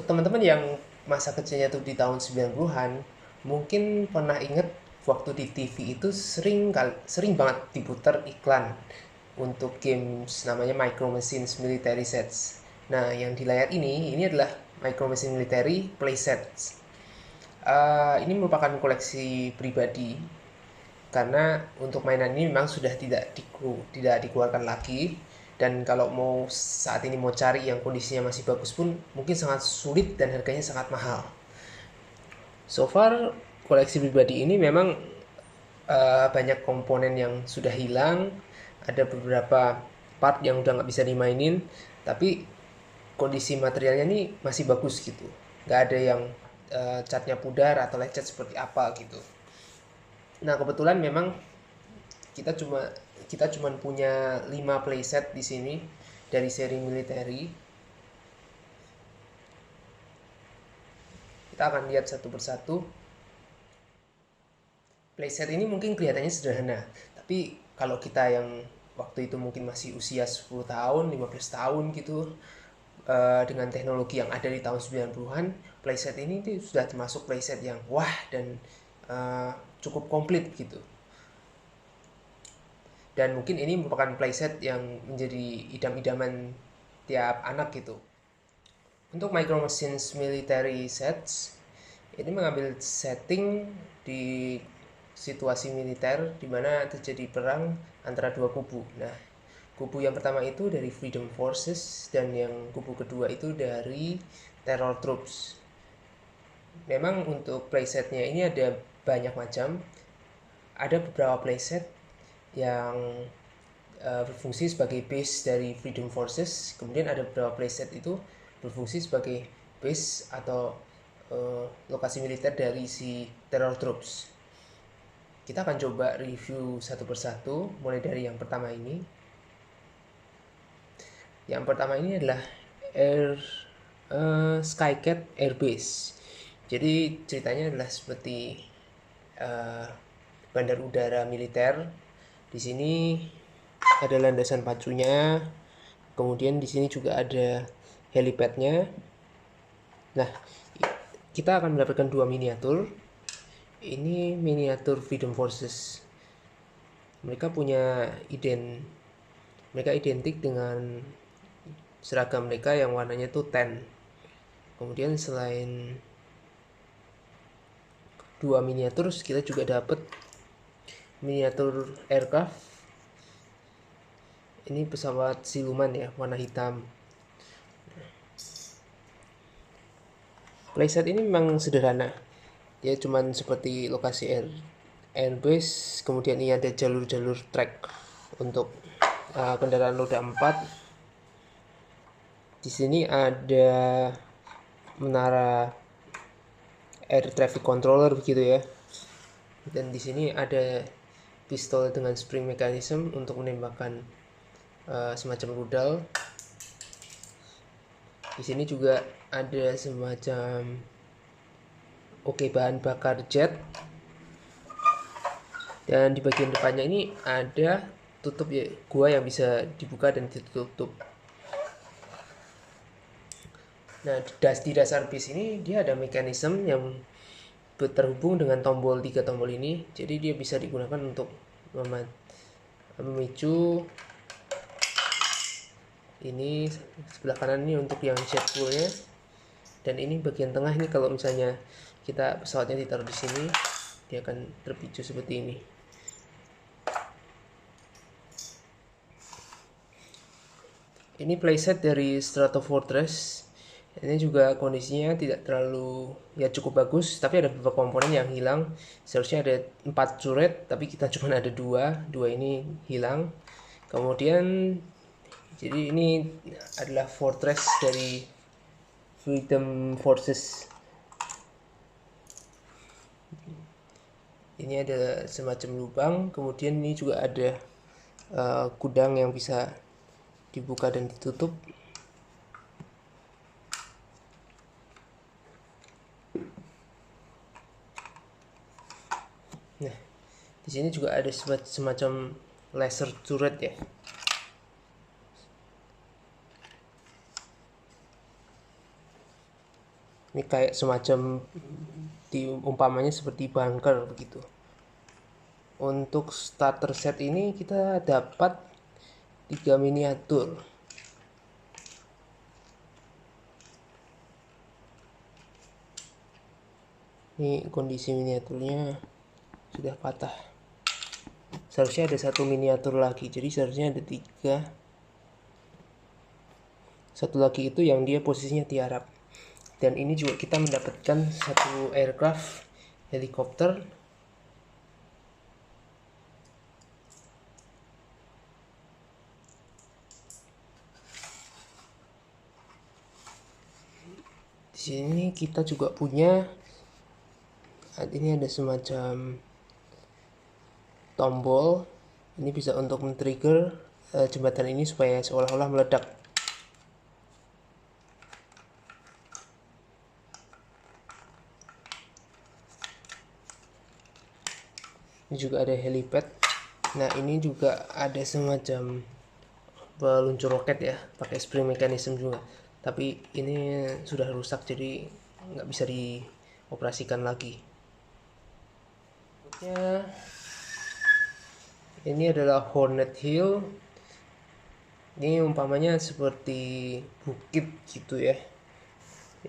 Untuk teman-teman yang masa kecilnya tuh di tahun 90-an, mungkin pernah inget waktu di TV itu sering banget diputar iklan untuk games namanya Micro Machines Military Sets. Nah, yang di layar ini adalah Micro Machine Military Playsets. Ini merupakan koleksi pribadi karena untuk mainan ini memang sudah tidak dikeluarkan lagi, dan kalau mau saat ini mau cari yang kondisinya masih bagus pun mungkin sangat sulit dan harganya sangat mahal. So far koleksi pribadi ini memang banyak komponen yang sudah hilang, ada beberapa part yang udah nggak bisa dimainin, tapi kondisi materialnya ini masih bagus gitu, nggak ada yang catnya pudar atau lecet seperti apa gitu. Nah, kebetulan memang kita cuma kita cuma punya 5 playset di sini dari seri military. Kita akan lihat satu persatu. Playset ini mungkin kelihatannya sederhana, tapi kalau kita yang waktu itu mungkin masih usia 10 tahun, 15 tahun gitu, dengan teknologi yang ada di tahun 90-an, playset ini tuh sudah termasuk playset yang wah dan cukup komplit gitu. Dan mungkin ini merupakan playset yang menjadi idam-idaman tiap anak gitu. Untuk Micro Machines Military Sets, ini mengambil setting di situasi militer di mana terjadi perang antara dua kubu. Nah, kubu yang pertama itu dari Freedom Forces dan yang kubu kedua itu dari Terror Troops. Memang untuk playsetnya ini ada banyak macam. Ada beberapa playset yang berfungsi sebagai base dari Freedom Forces, kemudian ada beberapa playset itu berfungsi sebagai base atau lokasi militer dari si Terror Troops. Kita akan coba review satu persatu, mulai dari yang pertama ini. Yang pertama ini adalah Skycat Airbase. Jadi ceritanya adalah seperti uh, bandar udara militer. Di sini ada landasan pacunya, kemudian di sini juga ada helipadnya. Nah, kita akan mendapatkan dua miniatur. Ini miniatur Freedom Forces. Mereka mereka identik dengan seragam mereka yang warnanya tuh tan. Kemudian selain dua miniatur, kita juga dapat miniatur aircraft. Ini pesawat siluman ya, warna hitam. Playset ini memang sederhana. Dia cuman seperti lokasi airbase, kemudian ini ada jalur-jalur track untuk kendaraan roda 4. Di sini ada menara air traffic controller begitu ya. Dan di sini ada pistol dengan spring mechanism untuk menembakkan semacam rudal. Di sini juga ada semacam bahan bakar jet. Dan di bagian depannya ini ada tutup ya, gua yang bisa dibuka dan ditutup. Nah, di dasar bis ini dia ada mekanisme yang terhubung dengan tiga tombol ini. Jadi dia bisa digunakan untuk memicu. Ini sebelah kanan ini untuk yang jet fuelnya, dan ini bagian tengah ini kalau misalnya kita pesawatnya ditaruh di sini, dia akan terpicu seperti ini. Ini playset dari Stratofortress. Ini juga kondisinya tidak terlalu ya, cukup bagus, tapi ada beberapa komponen yang hilang. Seharusnya ada 4 turret, tapi kita cuma ada dua ini hilang. Kemudian jadi ini adalah fortress dari Freedom Forces. Ini ada semacam lubang, kemudian ini juga ada gudang yang bisa dibuka dan ditutup. Nah, di sini juga ada semacam laser turret ya. Ini kayak semacam umpamanya seperti bunker begitu. Untuk starter set ini kita dapat 3 miniatur. Ini kondisi miniaturnya sudah patah. Seharusnya ada 1 miniatur lagi, jadi seharusnya ada 3. Satu lagi itu yang dia posisinya tiarap. Dan ini juga kita mendapatkan 1 aircraft helikopter. Di sini kita juga punya, ini ada semacam tombol. Ini bisa untuk men-trigger jembatan ini supaya seolah-olah meledak. Ini juga ada helipad. Nah, ini juga ada semacam peluncur roket ya, pakai spring mechanism juga. Tapi ini sudah rusak, jadi nggak bisa dioperasikan lagi. Berikutnya, ini adalah Hornet Hill. Ini umpamanya seperti bukit gitu ya.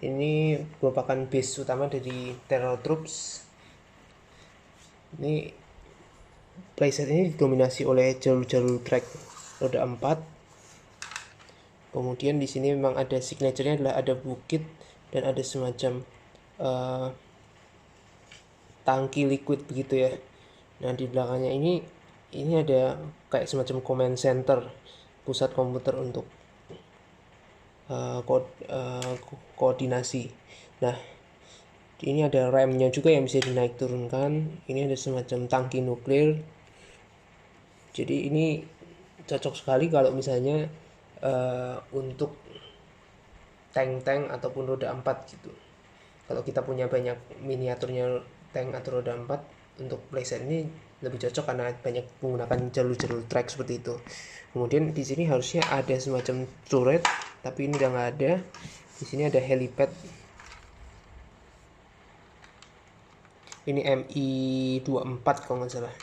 Ini merupakan base utama dari Terror Troops. Ini playset ini didominasi oleh jalur-jalur track roda 4. Kemudian di sini memang ada signaturenya adalah ada bukit dan ada semacam tangki liquid begitu ya. Nah, di belakangnya ini ada kayak semacam command center, pusat komputer untuk koordinasi. Nah, ini ada remnya juga yang bisa dinaik turunkan. Ini ada semacam tangki nuklir. Jadi ini cocok sekali kalau misalnya untuk tank-tank ataupun roda 4 gitu. Kalau kita punya banyak miniaturnya tank atau roda 4, untuk playset ini lebih cocok karena banyak menggunakan jalur-jalur track seperti itu. Kemudian di sini harusnya ada semacam turret, tapi ini udah nggak ada. Di sini ada helipad. Ini Mi-24 kalau nggak salah.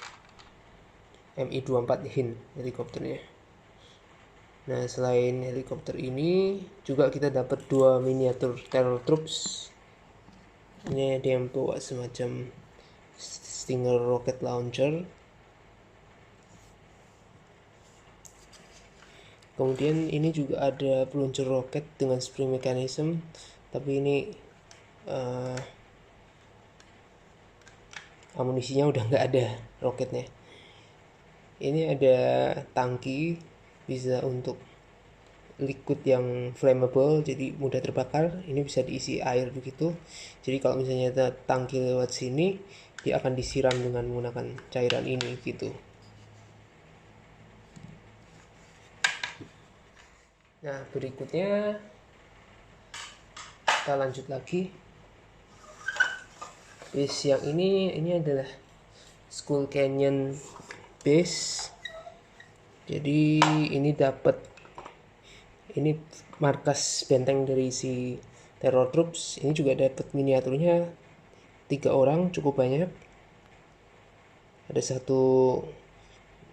Mi-24 Hind helikopternya. Nah, selain helikopter ini juga kita dapat 2 miniatur Terror Troops. Ini ada yang bawa semacam Stinger rocket launcher. Kemudian ini juga ada peluncur roket dengan spring mechanism, tapi ini amunisinya udah nggak ada roketnya. Ini ada tangki, bisa untuk liquid yang flammable, jadi mudah terbakar. Ini bisa diisi air begitu. Jadi kalau misalnya ada tangki lewat sini, dia akan disiram dengan menggunakan cairan ini gitu. Nah, berikutnya kita lanjut lagi. Base yang ini adalah Skull Canyon base. Jadi ini markas benteng dari si Terror Troops. Ini juga dapat miniaturnya 3 orang, cukup banyak. Ada 1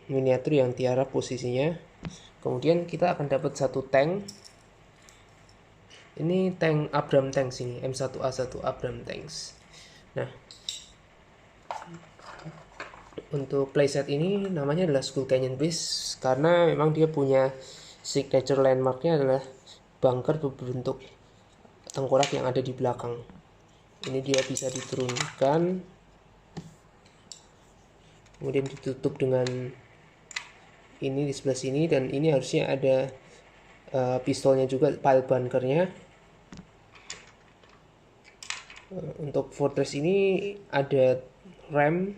miniatur yang tiarap posisinya. Kemudian kita akan dapat 1 tank. Ini tank Abram Tanks ini, M1A1 Abram Tanks. Nah, untuk playset ini namanya adalah Skull Canyon Base karena memang dia punya signature landmarknya adalah bunker berbentuk tengkorak yang ada di belakang. Ini dia bisa diturunkan, kemudian ditutup dengan ini di sebelah sini, dan ini harusnya ada pistolnya juga, pile bunkernya. Untuk fortress ini ada rem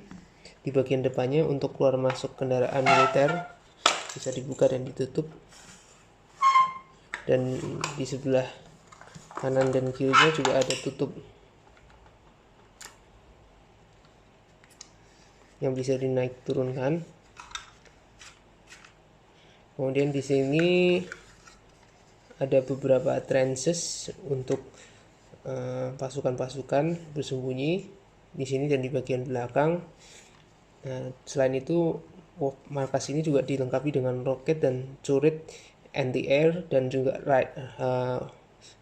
di bagian depannya untuk keluar masuk kendaraan militer, bisa dibuka dan ditutup. Dan di sebelah kanan dan kirinya juga ada tutup yang bisa dinaik turunkan. Kemudian di sini ada beberapa tranches untuk pasukan-pasukan bersembunyi di sini dan di bagian belakang. Selain itu, markas ini juga dilengkapi dengan roket dan turret anti-air dan juga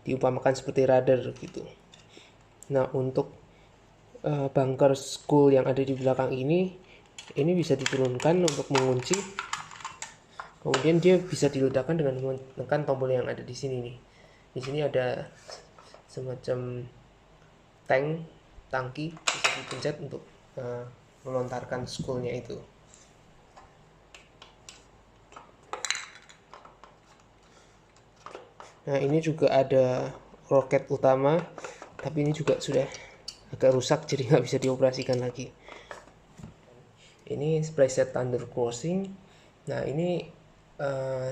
diumpamakan seperti radar gitu. Nah, untuk bunker school yang ada di belakang ini bisa diturunkan untuk mengunci. Kemudian dia bisa diledakkan dengan menekan tombol yang ada di sini nih. Di sini ada semacam tangki bisa dipencet untuk melontarkan schoolnya itu. Nah, ini juga ada roket utama, tapi ini juga sudah agak rusak jadi nggak bisa dioperasikan lagi. Ini preset Thunder Crossing. Nah, ini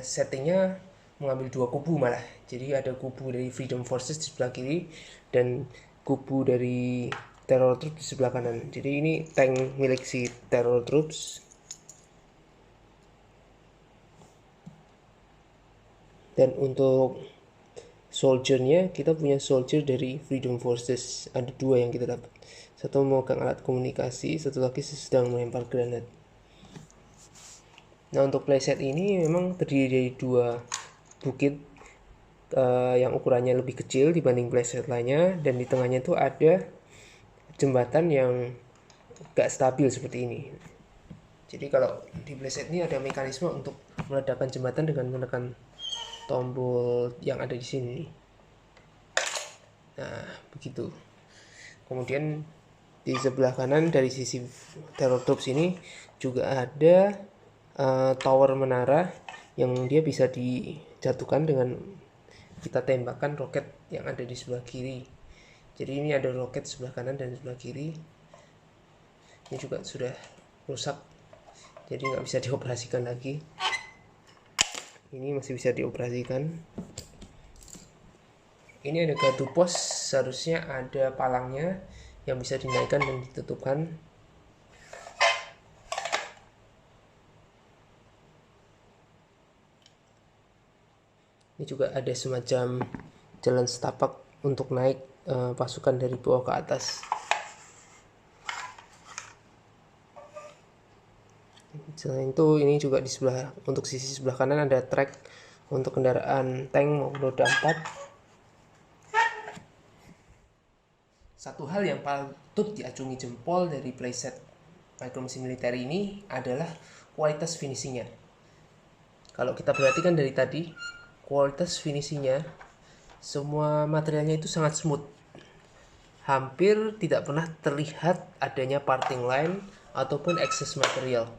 settingnya mengambil dua kubu malah. Jadi ada kubu dari Freedom Forces di sebelah kiri dan kubu dari Terror Troops di sebelah kanan. Jadi ini tank milik si Terror Troops. Dan untuk soldiernya, kita punya soldier dari Freedom Forces. Ada dua yang kita dapat. Satu memegang alat komunikasi, satu lagi sedang melempar granat. Nah, untuk playset ini memang terdiri dari dua bukit yang ukurannya lebih kecil dibanding playset lainnya, dan di tengahnya itu ada jembatan yang gak stabil seperti ini. Jadi kalau di playset ini ada mekanisme untuk meledakkan jembatan dengan menekan tombol yang ada di sini. Nah, begitu. Kemudian di sebelah kanan dari sisi Terror Troops ini juga ada tower menara yang dia bisa dijatuhkan dengan kita tembakkan roket yang ada di sebelah kiri. Jadi ini ada roket sebelah kanan dan sebelah kiri. Ini juga sudah rusak, jadi nggak bisa dioperasikan lagi. Ini masih bisa dioperasikan. Ini ada gardu pos, seharusnya ada palangnya yang bisa dinaikkan dan ditutupkan. Ini juga ada semacam jalan setapak untuk naik pasukan dari bawah ke atas. Selain itu, ini juga di sebelah, untuk sisi sebelah kanan ada track untuk kendaraan tank maupun roda 4. Satu hal yang patut diacungi jempol dari playset Micro Machines militer ini adalah kualitas finishingnya. Kalau kita perhatikan dari tadi, kualitas finishingnya, semua materialnya itu sangat smooth. Hampir tidak pernah terlihat adanya parting line ataupun excess material.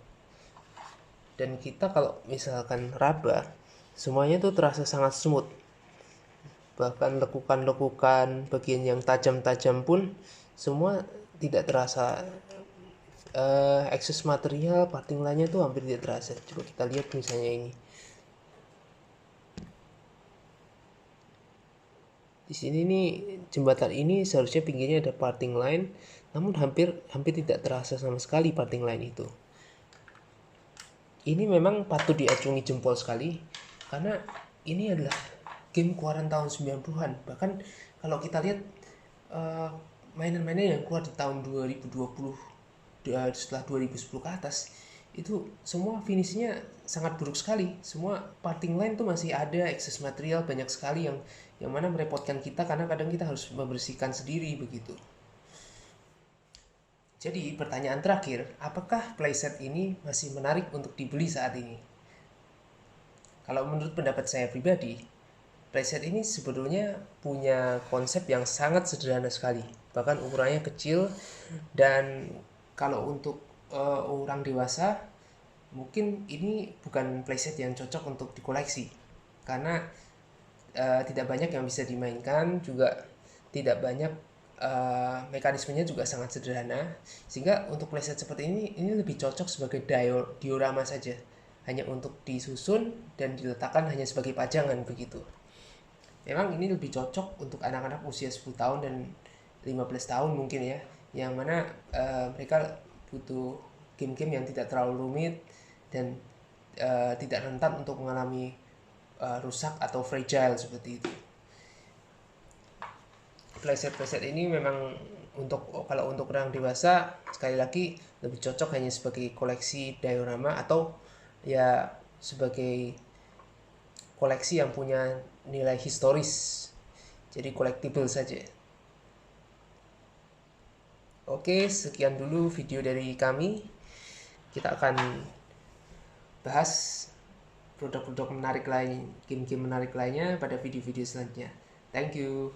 Dan kita kalau misalkan raba, semuanya tuh terasa sangat smooth. Bahkan lekukan-lekukan bagian yang tajam-tajam pun semua tidak terasa. Excess material, parting line-nya tuh hampir tidak terasa. Coba kita lihat misalnya ini. Di sini nih, jembatan ini seharusnya pinggirnya ada parting line, namun hampir tidak terasa sama sekali parting line itu. Ini memang patut diacungi jempol sekali, karena ini adalah game keluaran tahun 90-an. Bahkan kalau kita lihat mainan-mainan yang keluar di tahun 2020 setelah 2010 ke atas, itu semua finishnya sangat buruk sekali. Semua parting line tuh masih ada excess material banyak sekali yang mana merepotkan kita karena kadang kita harus membersihkan sendiri begitu. Jadi pertanyaan terakhir, apakah playset ini masih menarik untuk dibeli saat ini? Kalau menurut pendapat saya pribadi, playset ini sebetulnya punya konsep yang sangat sederhana sekali. Bahkan ukurannya kecil, dan kalau untuk orang dewasa, mungkin ini bukan playset yang cocok untuk dikoleksi. Karena tidak banyak yang bisa dimainkan, juga tidak banyak mekanismenya juga sangat sederhana, sehingga untuk playset seperti ini lebih cocok sebagai diorama saja, hanya untuk disusun dan diletakkan hanya sebagai pajangan begitu. Memang ini lebih cocok untuk anak-anak usia 10 tahun dan 15 tahun mungkin ya, yang mana mereka butuh game-game yang tidak terlalu rumit dan tidak rentan untuk mengalami rusak atau fragile seperti itu. playset ini memang kalau untuk orang dewasa, sekali lagi lebih cocok hanya sebagai koleksi diorama atau ya sebagai koleksi yang punya nilai historis, jadi collectible saja. Oke, sekian dulu video dari kami. Kita akan bahas produk-produk menarik lain, game-game menarik lainnya pada video-video selanjutnya. Thank you.